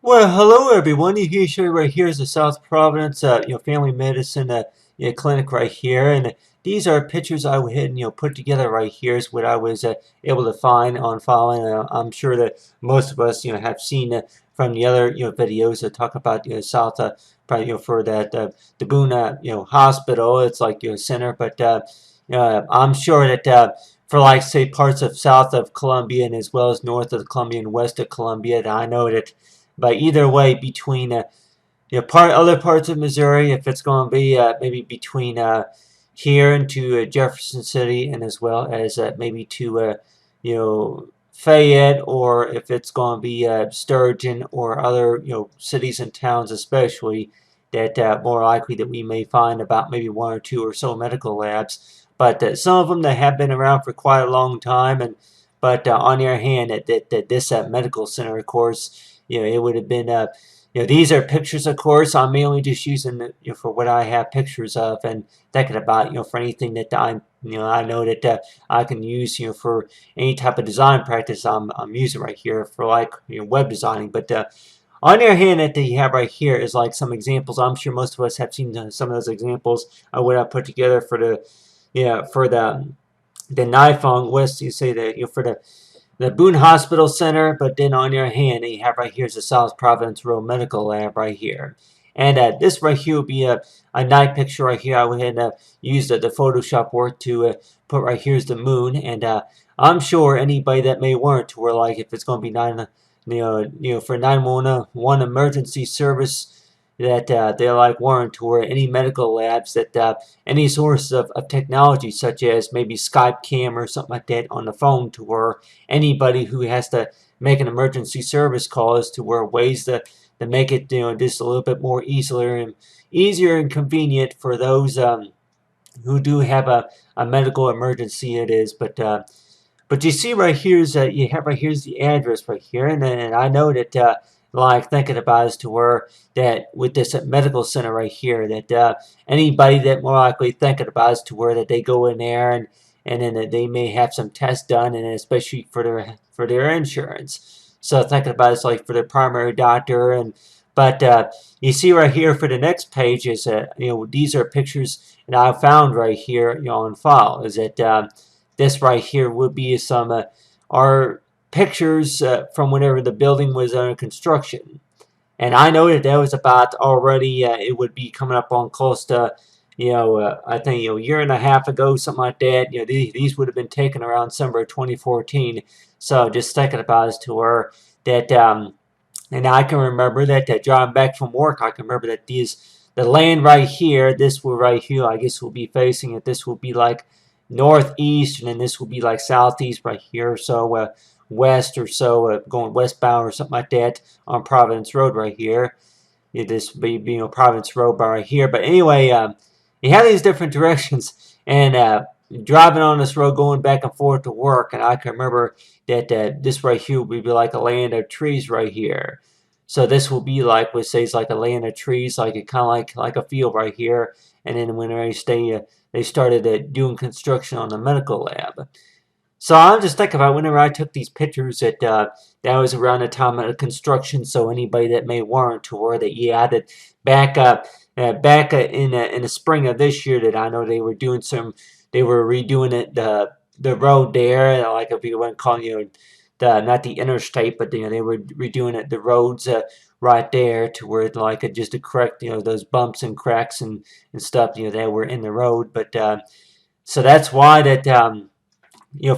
Well, hello everyone. You here, show you right here is the South Providence, family medicine, clinic right here, and these are pictures I had, put together right here. Is what I was able to find on file, and I'm sure that most of us, have seen from the other, videos that talk about, South, probably, for that the Boone, hospital. It's like your center, but I'm sure that for like say parts of south of Columbia and as well as north of Columbia and west of Columbia, I know that. But either way, between other parts of Missouri, if it's going to be maybe between here into Jefferson City, and as well as maybe to Fayette, or if it's going to be Sturgeon or other cities and towns, especially that more likely that we may find about maybe one or two or so medical labs. But some of them that have been around for quite a long time, and but on the other hand, that this medical center, of course, it would have been these are pictures, of course. I'm mainly just using for what I have pictures of, and thinking about for anything that I know that I can use for any type of design practice. I'm using right here for like web designing. But on the other hand, that you have right here is like some examples. I'm sure most of us have seen some of those examples of what I put together for the for the iPhone. West, you say that for the Boone Hospital Center, but then on your hand, you have right here is the South Providence Road Medical Lab right here. And this right here will be a night picture right here. I went ahead and used the Photoshop work to put right here's the moon. And I'm sure anybody that may want to, where like if it's going to be for 911 emergency service, that they're like warrant or any medical labs that any source of technology such as maybe Skype cam or something like that on the phone to where anybody who has to make an emergency service call is to where ways to make it just a little bit more easier and convenient for those who do have a medical emergency. It is, but you see right here is that you have right here's the address right here, and I know that like thinking about is to where that with this medical center right here that anybody that more likely thinking about is to where that they go in there and then they may have some tests done, and especially for their insurance. So thinking about it's like for their primary doctor, and but you see right here for the next page is these are pictures that I found right here on file. Is that this right here would be some our pictures from whenever the building was under construction. And I know that was about already, it would be coming up on close to, I think, a year and a half ago, something like that. These would have been taken around December 2014. So just thinking about as to where that, and I can remember that, driving back from work, I can remember that the land right here, this will right here, I guess will be facing it. This will be like northeast, and then this will be like southeast right here. So west or so, going westbound or something like that on Providence Road right here. This be Providence Road right here. But anyway, you have these different directions, and driving on this road going back and forth to work, and I can remember that this right here would be like a land of trees right here. So this will be like what says like a land of trees, like it kind of like a field right here. And then when they started doing construction on the medical lab. So I'm just thinking about whenever I took these pictures that was around the time of the construction. So anybody that may warrant to or that that back in the spring of this year that I know they were redoing it the road there, like if you want to call not the interstate, but they were redoing it the roads right there to where like just to correct those bumps and cracks and stuff that were in the road. But so that's why that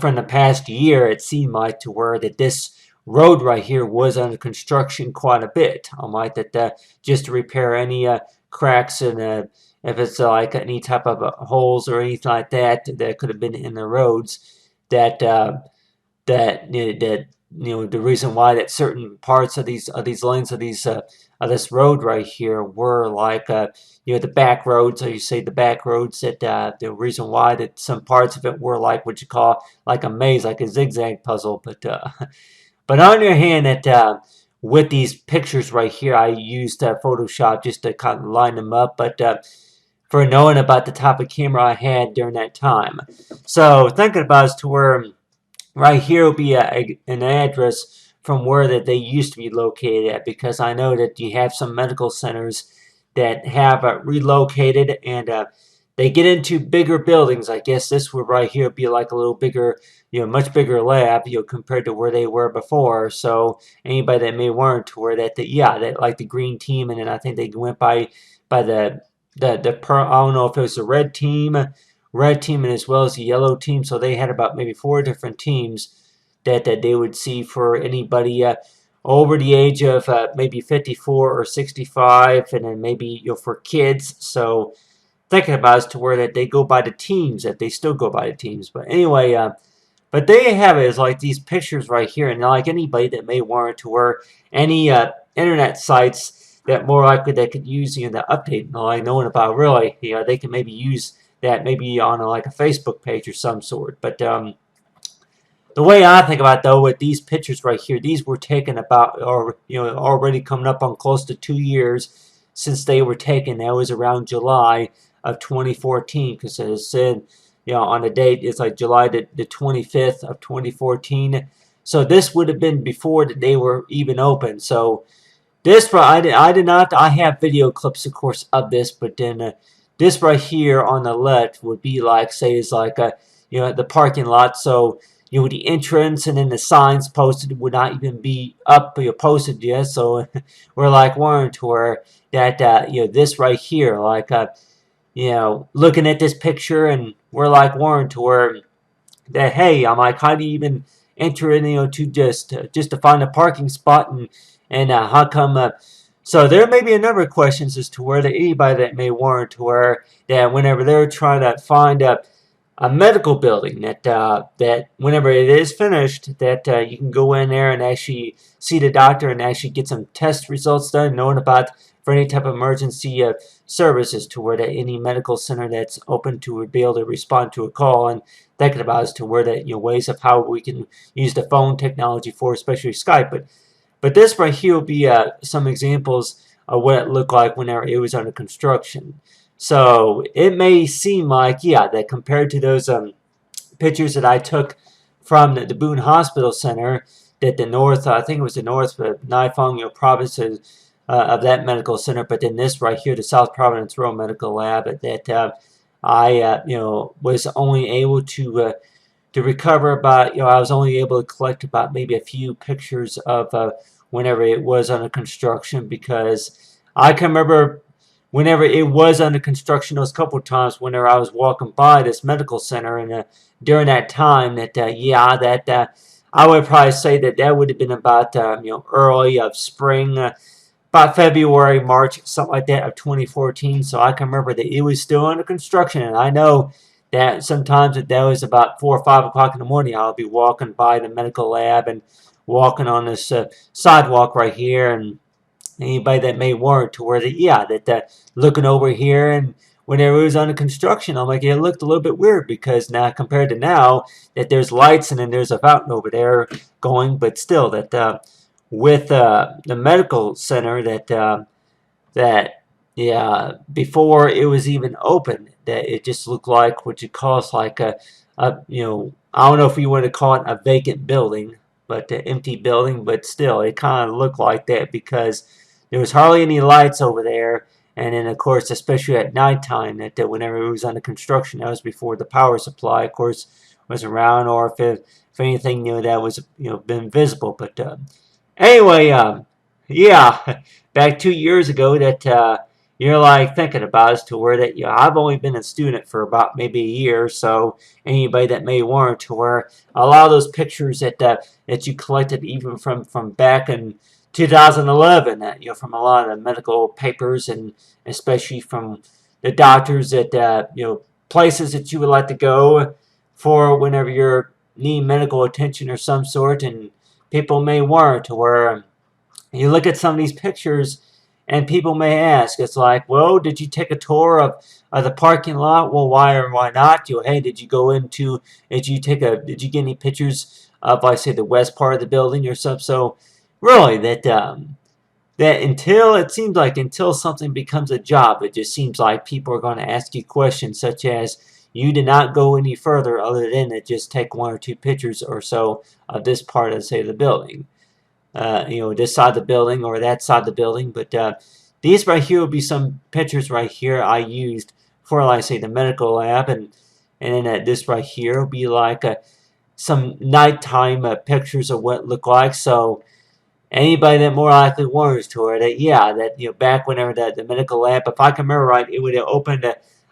from the past year, it seemed like to where that this road right here was under construction quite a bit. I might that just to repair any cracks and if it's like any type of holes or anything like that that could have been in the roads, that that the reason why that certain parts of these lanes of this road right here were like the back roads, or you say the back roads, that the reason why that some parts of it were like what you call like a maze, like a zigzag puzzle. But but on the other hand, that with these pictures right here, I used Photoshop just to kind of line them up. But for knowing about the type of camera I had during that time, so thinking about it to where right here will be an address from where that they used to be located at, because I know that you have some medical centers that have relocated, and they get into bigger buildings. I guess this would right here be like a little bigger, much bigger lab, compared to where they were before. So anybody that may want to wear that, yeah, that like the green team, and then I think they went by I don't know if it was the red team, and as well as the yellow team. So they had about maybe 4 different teams that they would see for anybody over the age of maybe 54 or 65, and then maybe for kids. So thinking about is to where that they go by the teams, that they still go by the teams. But anyway, but there you have it. Is like these pictures right here, and like anybody that may want to wear any internet sites that more likely they could use the update, like knowing about really, they can maybe use that maybe on like a Facebook page or some sort. But the way I think about it, though, with these pictures right here, these were taken about, or already coming up on close to 2 years since they were taken. That was around July of 2014, because it said, on the date, it's like July the 25th of 2014. So this would have been before that they were even open. So this, I did not, I have video clips, of course, of this, but then this right here on the left would be like, say, is like the parking lot. So the entrance and then the signs posted would not even be up or posted yet. So we're like warned to where that this right here, like looking at this picture, and we're like warned to where that, hey, I'm like, how do you even enter in, to just to find a parking spot, and how come? So there may be a number of questions as to where anybody that may warrant to where that whenever they're trying to find a medical building, that whenever it is finished, that you can go in there and actually see the doctor and actually get some test results done, knowing about for any type of emergency services, to where that any medical center that's open to be able to respond to a call, and thinking about as to where that ways of how we can use the phone technology for, especially Skype. But this right here will be some examples of what it looked like whenever it was under construction. So it may seem like, yeah, that compared to those pictures that I took from the Boone Hospital Center, that the north, I think it was the north of Nifong, province of that medical center, but then this right here, the South Providence Road Medical Lab, that I, was only able to recover about, I was only able to collect about maybe a few pictures of whenever it was under construction, because I can remember whenever it was under construction, those couple of times whenever I was walking by this medical center, and during that time that I would probably say that would have been about early of spring, about February, March, something like that of 2014. So I can remember that it was still under construction, and I know that sometimes that was about 4 or 5 o'clock in the morning. I'll be walking by the medical lab and walking on this sidewalk right here, and anybody that may warrant to where that looking over here, and whenever it was under construction, I'm like, it looked a little bit weird, because now compared to now that there's lights and then there's a fountain over there going, but still that with the medical center that yeah, before it was even open, that it just looked like what you call like I don't know if you want to call it a vacant building, but an empty building, but still it kind of looked like that, because there was hardly any lights over there. And then, of course, especially at nighttime, that whenever it was under construction, that was before the power supply, of course, was around, or if anything, that was been visible. But anyway, yeah, back 2 years ago, that you're like thinking about as to where that I've only been a student for about maybe a year, so anybody that may warrant to where a lot of those pictures that you collected even from back in 2011, that from a lot of the medical papers, and especially from the doctors that places that you would like to go for whenever you're need medical attention or some sort, and people may warrant to where you look at some of these pictures, and people may ask, it's like, well, did you take a tour of the parking lot? Well, why or why not? Hey, did you get any pictures of, like, say, the west part of the building or something? So really, that until it seems like until something becomes a job, it just seems like people are going to ask you questions such as, you did not go any further other than to just take 1 or 2 pictures or so of this part of, say, the building. this side of the building or that side of the building. But these right here will be some pictures right here I used for, like I say, the medical lab, and then this right here will be like some nighttime pictures of what it looked like. So anybody that more likely warns to her that, yeah, that, back whenever the medical lab, if I can remember right, it would have opened,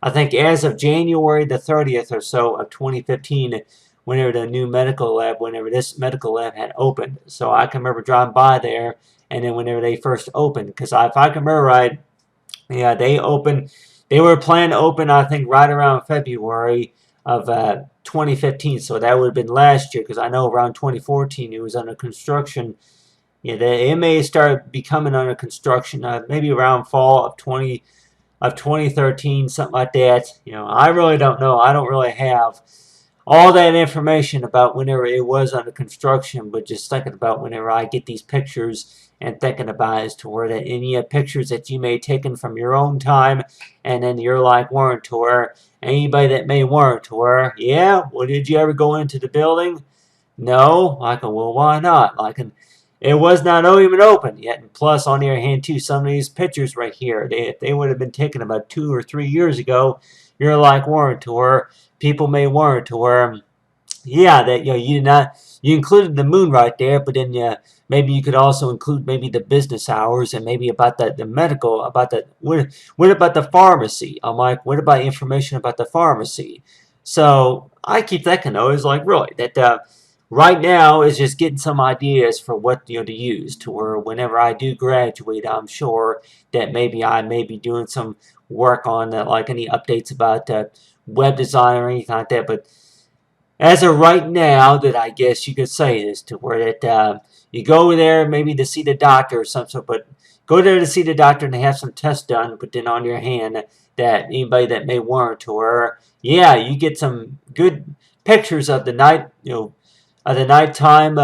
I think, as of January the 30th or so of 2015, whenever the new medical lab, whenever this medical lab had opened. So I can remember driving by there, and then whenever they first opened, because if I can remember right, yeah, they were planning to open, I think, right around February of 2015. So that would have been last year, because I know around 2014 it was under construction. Yeah, it may start becoming under construction maybe around fall of 2013, something like that. I really don't know. I don't really have all that information about whenever it was under construction, but just thinking about whenever I get these pictures and thinking about as to where that any pictures that you may have taken from your own time, and then you're like warrant to where anybody that may warrant to where, yeah, well, did you ever go into the building? No. Like, well, why not? Like, and it was not even open yet. And plus, on the other hand, too, some of these pictures right here, if they would have been taken about 2 or 3 years ago, you're like warrant to where people may warrant to where, yeah, that you did not, you included the moon right there, but then maybe you could also include maybe the business hours and maybe about the medical, about the what about the pharmacy? I'm like, what about information about the pharmacy? So I keep thinking though, is like really that right now is just getting some ideas for what to use to where whenever I do graduate, I'm sure that maybe I may be doing some work on like any updates about web design or anything like that, but as of right now, that I guess you could say is to where that you go there maybe to see the doctor or something, but go there to see the doctor and have some tests done, but then on your hand that anybody that may warrant to where, yeah, you get some good pictures of the night, of the nighttime,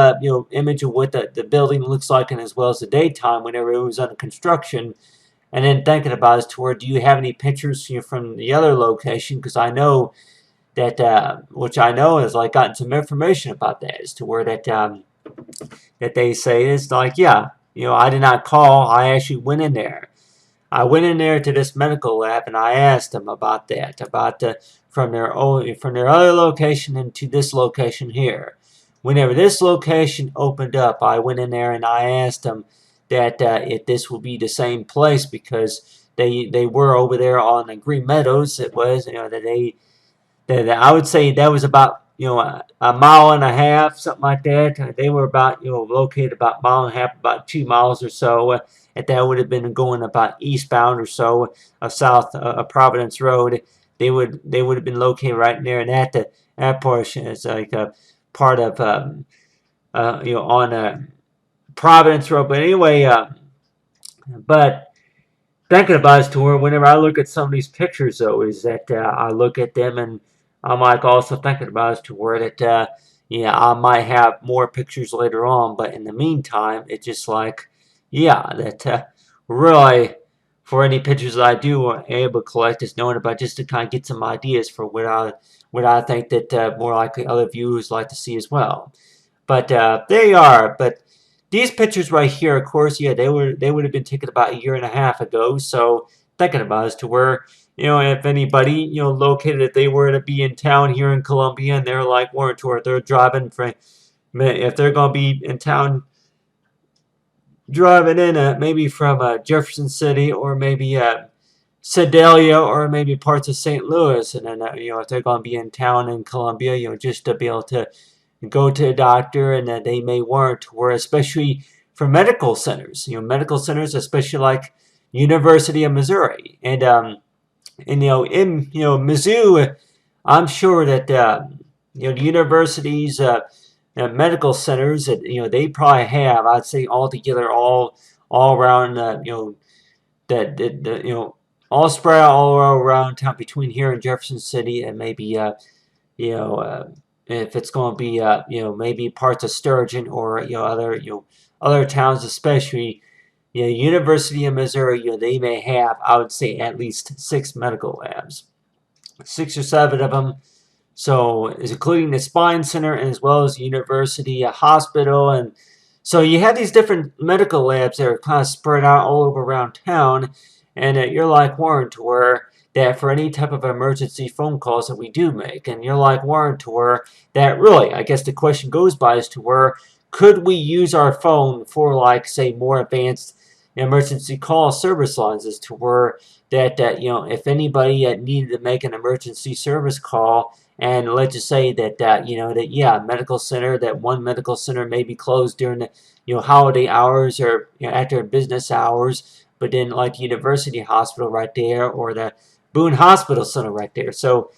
image of what the building looks like, and as well as the daytime whenever it was under construction. And then thinking about is to where, do you have any pictures from the other location? Because I know that which I know is like gotten some information about that as to where that they say it's like, yeah, I did not call, I actually went in there. I went in there to this medical lab and I asked them about that, about from their other location into this location here. Whenever this location opened up, I went in there and I asked them that if this would be the same place, because they were over there on the Green Meadows. It was that I would say that was about a mile and a half, something like that. They were about located about a mile and a half, about 2 miles or so. And that would have been going about eastbound or so of south of Providence Road. They would have been located right there, and that portion is like a part of on Providence Road. But anyway, but thinking about it to where whenever I look at some of these pictures, though, is that I look at them and I'm like also thinking about it to where that yeah, I might have more pictures later on, but in the meantime, it's just like, yeah, that really for any pictures that I do able to collect is knowing about, just to kind of get some ideas for what I think that more likely other viewers like to see as well. But there you are. But these pictures right here, of course, yeah, they would have been taken about a year and a half ago. So thinking about as to where, if anybody, located, if they were to be in town here in Columbia and they're like warrant tour, they're driving for, if they're gonna be in town driving in maybe from Jefferson City or maybe Sedalia or maybe parts of St. Louis, and then if they're gonna be in town in Columbia, just to be able to go to a doctor, and that they may warrant where, especially for medical centers, medical centers, especially like University of Missouri, and in Mizzou, I'm sure that the universities, medical centers that they probably have, I'd say altogether, all around, that all spread out all around town between here and Jefferson City, and maybe you know, if it's going to be, maybe parts of Sturgeon or, other towns, especially, University of Missouri, they may have, I would say, at least 6 medical labs, 6 or 7 of them. So, is including the spine center, and as well as the university hospital, and So you have these different medical labs that are kind of spread out all over around town, and you're like Warren to where that for any type of emergency phone calls that we do make, and you're like Warren to where that really, I guess the question goes by is to where could we use our phone for like say more advanced emergency call service lines as to where that if anybody needed to make an emergency service call and let's just say that yeah, medical center, that one medical center may be closed during the holiday hours or after business hours, but then like university hospital right there or the Boone Hospital Center right there. So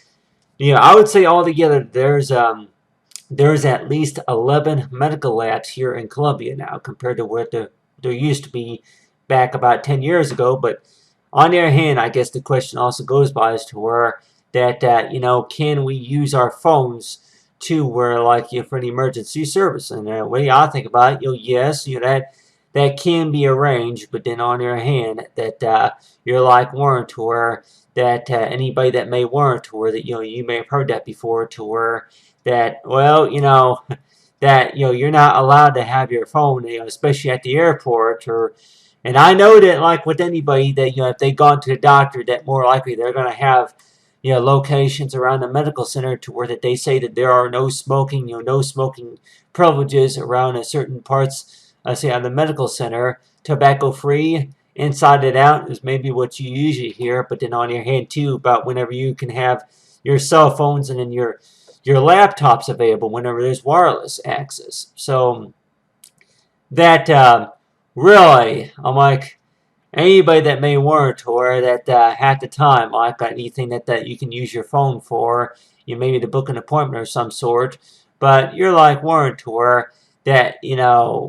I would say altogether there's at least 11 medical labs here in Columbia now compared to where there used to be back about 10 years ago. But on the other hand, I guess the question also goes by as to where that can we use our phones to where like for an emergency service? And the way I think about it, yes, that can be arranged, but then on the other hand, that you're like Warren to where that anybody that may warrant to where that you may have heard that before to where that well that you're not allowed to have your phone especially at the airport or and I know that like with anybody that if they've gone to the doctor that more likely they're going to have locations around the medical center to where that they say that there are no smoking no smoking privileges around a certain parts say on the medical center, tobacco free inside and out is maybe what you usually hear, but then on your hand too about whenever you can have your cell phones and then your laptops available whenever there's wireless access. So that really, I'm like anybody that may warrant or that at the time like anything that you can use your phone for, you maybe to book an appointment or some sort, but you're like warrant or that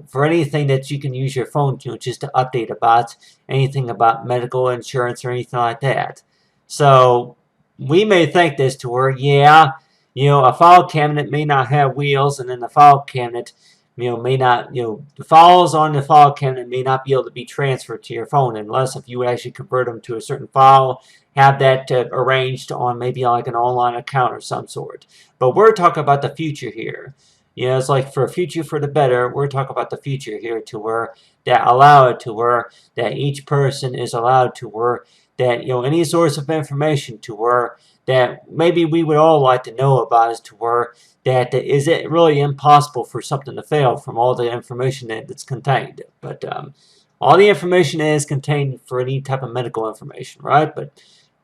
for anything that you can use your phone to just to update about anything about medical insurance or anything like that. So we may think this to where yeah, a file cabinet may not have wheels, and then the file cabinet may not, the files on the file cabinet may not be able to be transferred to your phone unless if you actually convert them to a certain file, have that arranged on maybe like an online account or some sort. But we're talking about the future here. It's like for a future for the better, we're talking about the future here to where that allow it to where that each person is allowed to where that any source of information to where that maybe we would all like to know about is to where that is it really impossible for something to fail from all the information that's contained. But all the information is contained for any type of medical information, right? But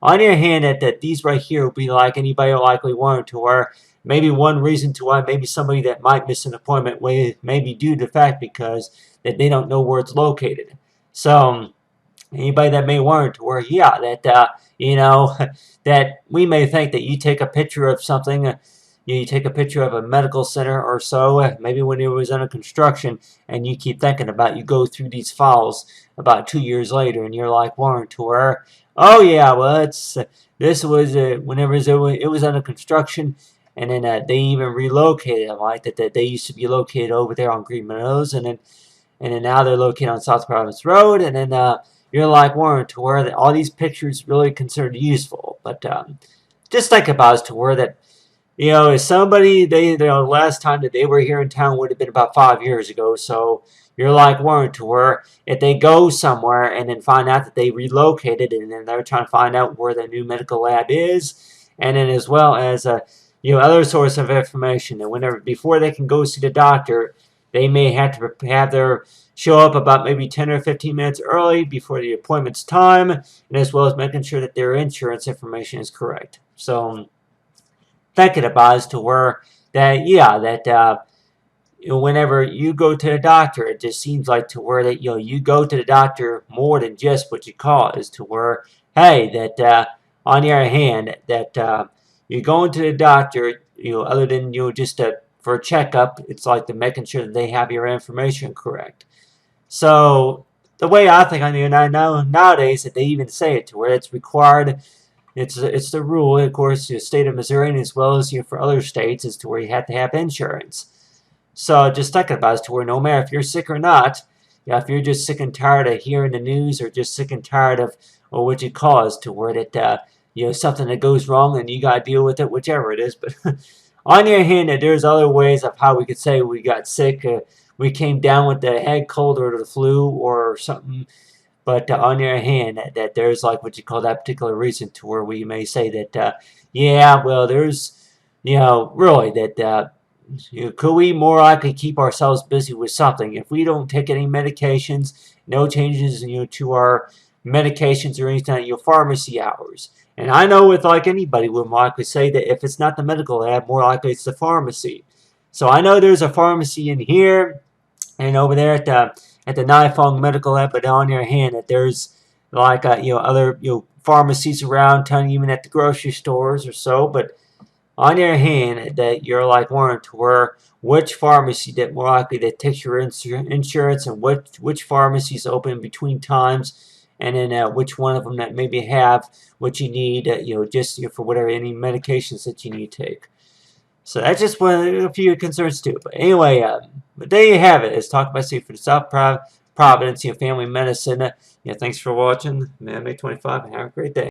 on the other hand, that these right here will be like anybody will likely want to where maybe one reason to why maybe somebody that might miss an appointment may be due to the fact because that they don't know where it's located. So anybody that may warrant to where yeah that we may think that you take a picture of something you take a picture of a medical center or so maybe when it was under construction and you keep thinking about you go through these files about 2 years later and you're like warrant to where oh yeah well it's this was whenever it was under construction and then they even relocated it like that they used to be located over there on Green Meadows and then now they're located on South Providence Road, and then you're like Warren to where that all these pictures really considered useful. But just think about it to where that if somebody the last time that they were here in town would have been about 5 years ago. So you're like Warren to where if they go somewhere and then find out that they relocated and then they're trying to find out where the new medical lab is, and then as well as other source of information, and whenever before they can go see the doctor, they may have to have their show up about maybe 10 or 15 minutes early before the appointment's time, and as well as making sure that their insurance information is correct. So thinking about is to where that yeah that whenever you go to the doctor, it just seems like to where that you go to the doctor more than just what you call is to where hey that on the other hand that you're going to the doctor other than just for a checkup, it's like the making sure that they have your information correct. So the way I think I know nowadays that they even say it to where it's required. It's the rule, of course, the state of Missouri and as well as for other states is to where you have to have insurance. So just thinking about it to where no matter if you're sick or not, if you're just sick and tired of hearing the news or just sick and tired of or what you cause to where that something that goes wrong and you got to deal with it, whichever it is. But on the other hand, there's other ways of how we could say we got sick. we came down with the head cold or the flu or something. But on the other hand, that there's like what you call that particular reason to where we may say that, yeah, well, there's, really that, could we more likely keep ourselves busy with something if we don't take any medications, no changes, to our medications or anything, pharmacy hours. And I know with like anybody would more likely say that if it's not the medical lab, more likely it's the pharmacy. So I know there's a pharmacy in here and over there at the Nifong Medical Lab, but on your hand that there's like other pharmacies around town, even at the grocery stores or so. But on your hand that you're like wanting to where which pharmacy that more likely that takes your insurance and which pharmacies open between times, and then which one of them that maybe have what you need, just for whatever any medications that you need to take. So that's just a few concerns too. But anyway, but there you have it. It's Talk by Steve for the South Providence, Family Medicine. Thanks for watching. May 25, and have a great day.